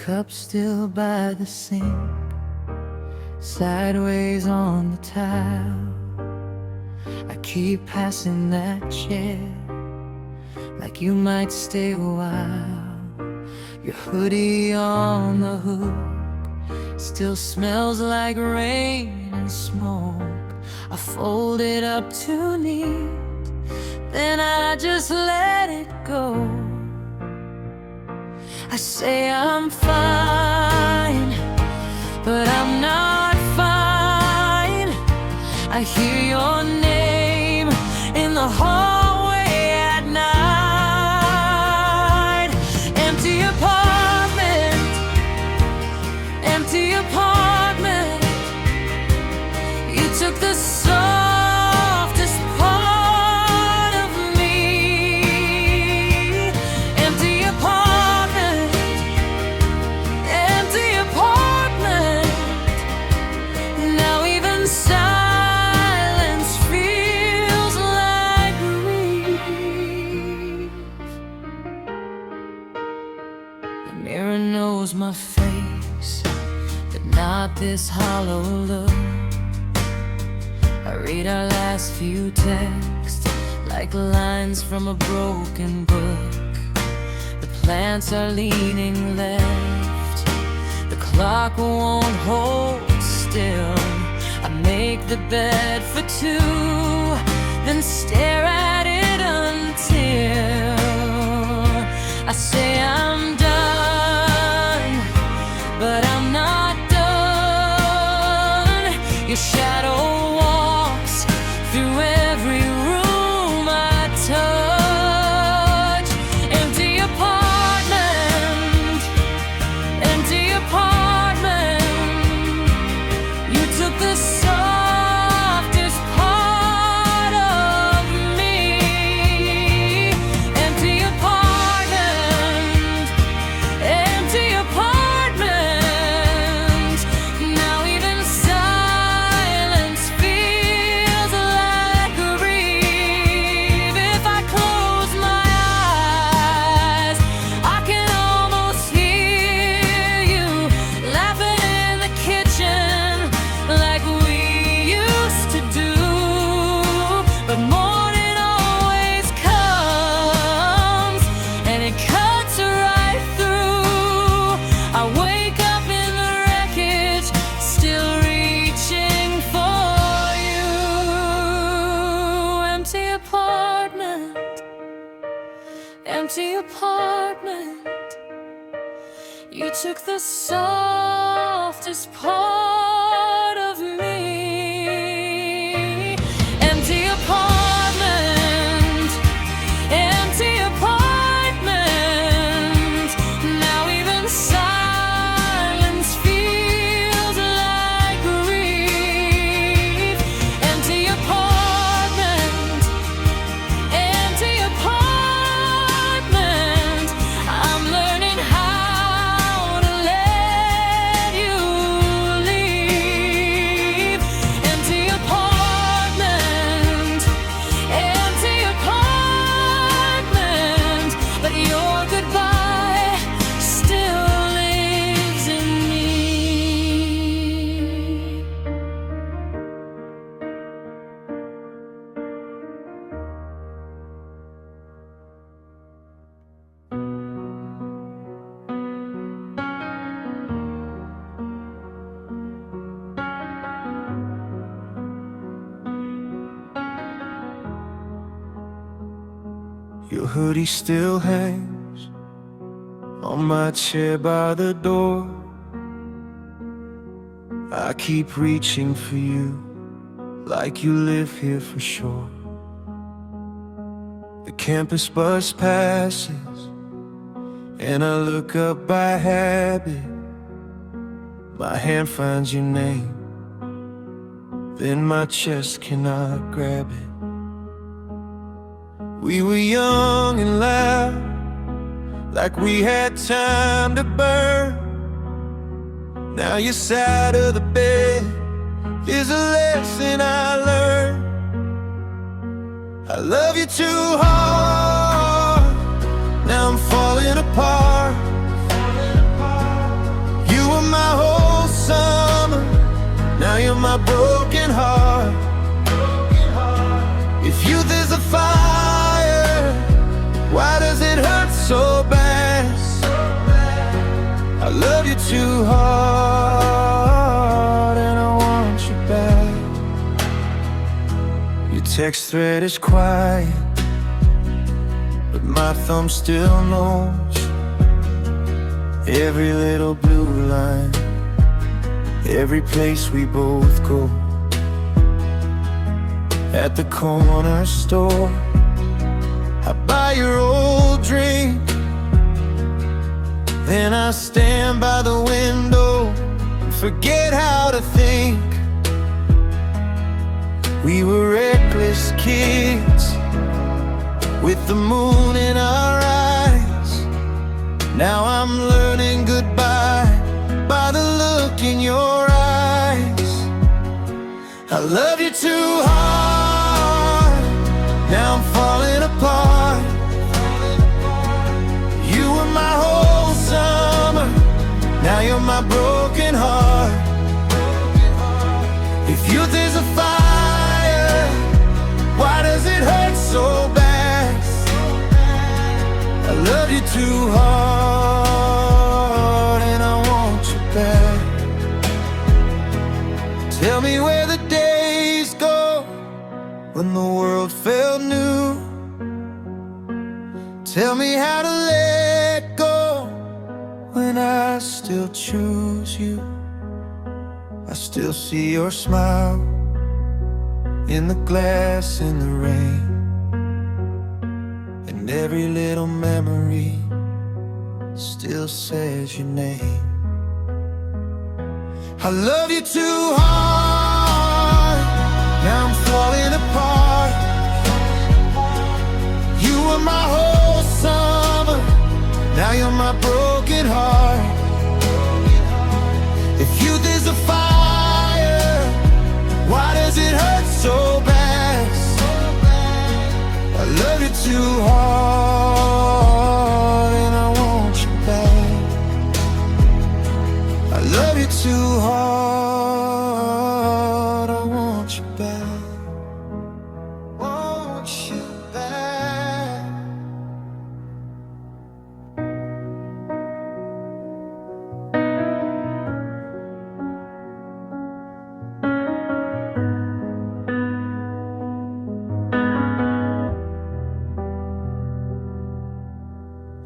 cup still by the sink, sideways on the tile. I keep passing that chair, like you might stay a while. Your hoodie on the hook still smells like rain and smoke. I fold it up too neat, then I just let it go. I say I'm fine, but I'm not fine. I hear your name in the hallway at night. Empty apartment, empty apartment. You took the softest part of me. Empty apartment, empty apartment. Now even silence feels like grief. The mirror knows my face, but not this hollow look. I read our last few texts like lines from a broken book. The plants are leaning left, the clock won't hold still. I make the bed for two, then stare at it until I say I'm done, but I'm not done. Your shadow walks through every room I touch. Empty apartment, empty apartment. You took the softest part of me. Empty apartment, empty apartment. Now even silence feels like grief. If I close my eyes, I can almost hear you laughing in the kitchen like we used to do. But morning always comes and it cuts right through. I wake up in the wreckage, still reaching for you. Empty apartment, empty apartment. You took the softest part of me. Empty apartment, empty apartment. Now even silence feels like grief. Empty apartment, empty apartment. I'm learning how to let you leave. Empty apartment, empty apartment. But your goodbye still lives in me. Your hoodie still hangs on my chair by the door. I keep reaching for you like you live here for sure. The campus bus passes and I look up by habit. My hand finds your name, then my chest cannot grab it. We were young and loud, like we had time to burn. Now your side of the bed is a lesson I learned. I love you too hard, now I'm falling apart. too hard, and I want you back. Your text thread is quiet, but my thumb still knows every little blue line, every place we both go. At the corner store, I buy your old drink, then I stand by the window and forget how to think. We were reckless kids with the moon in our eyes. Now I'm learning goodbye by the look in your eyes. I love you too hard, now I'm falling apart. You were my whole summer, now you're my broken heart. If youth is a fire, why does it hurt so bad? I love you too hard, and I want you back. Tell me where the days go when the world felt new. Tell me how to let go when I still choose you. I still see your smile in the glass in the rain, and every little memory still says your name. I love you too hard, now I'm falling apart. You were my whole summer, now you're my broken heart. If youth is a fire, why does it hurt so bad? I love you too hard, and I want you back. I love you too hard, I want you back. Want you back.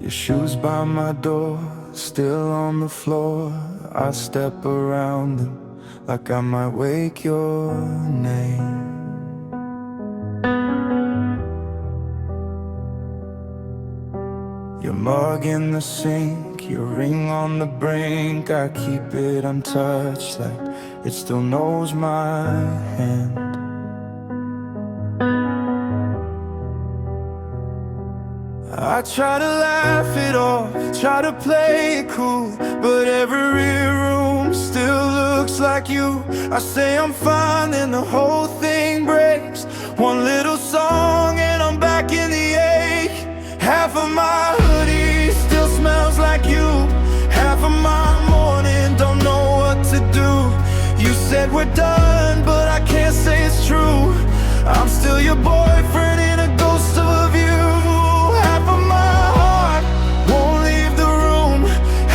Your shoes by my door, still on the floor. I step around them like I might wake your name. Your mug in the sink, your ring on the brink. I keep it untouched like it still knows my hand. I try to laugh it off, try to play it cool, but every room still looks like you. I say I'm fine, then the whole thing breaks. One little song and I'm back in the ache. Half of my hoodie still smells like you. Half of my morning don't know what to do. You said we're done, but I can't say it's true. I'm still your boyfriend in a ghost of a view. Half of my heart won't leave the room.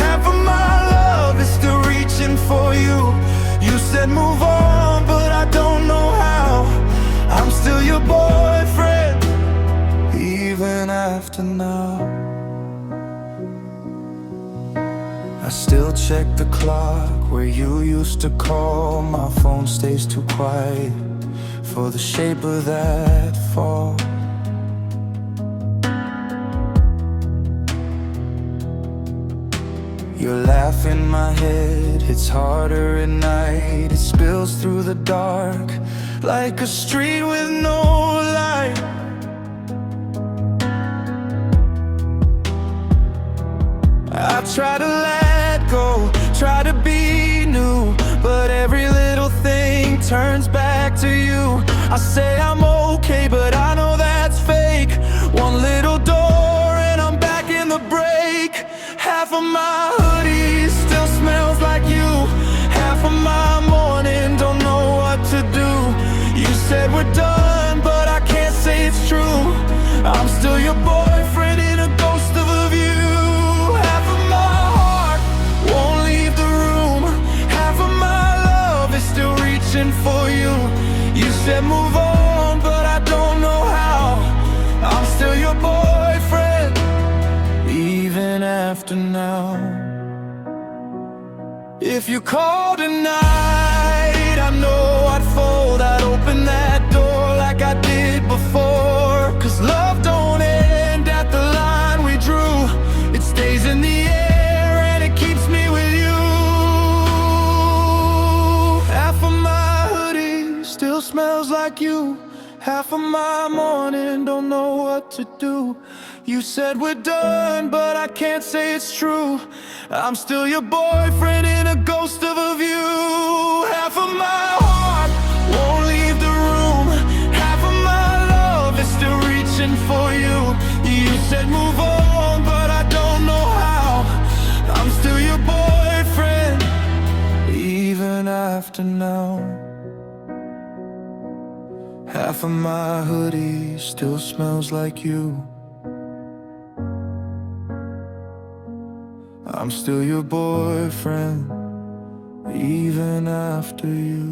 Half of my love is still reaching for you. You said move on, but I don't know how. I'm still your boyfriend, even after now. I still check the clock where you used to call. My phone stays too quiet for the shape of that fall. Your laugh in my head hits harder at night. It spills through the dark like a street with no light. I try to let go, try to be new, but every little thing turns back to you. I say I'm okay, but I know that's fake. One little door and I'm back in the break. Half of my hoodie still smells like you. Half of my morning don't know what to do. You said we're done, but I can't say it's true. I'm still your boyfriend in a ghost of a view. Half of my heart won't leave the reaching for you. You said move on, but I don't know how. I'm still your boyfriend, even after now. If you call tonight, I know I'd fold. I'd open that door like I did before. 'Cause love don't end at the line we drew. It stays in the air and it keeps me with you. Half of my hoodie still smells like you. Half of my morning don't know what to do. You said we're done, but I can't say it's true. I'm still your boyfriend in a ghost of a view. Half of my heart won't leave the room. Half of my love is still reaching for you. You said move on, but I don't know how. I'm still your boyfriend, even after now. Half of my hoodie still smells like you. I'm still your boyfriend, even after you.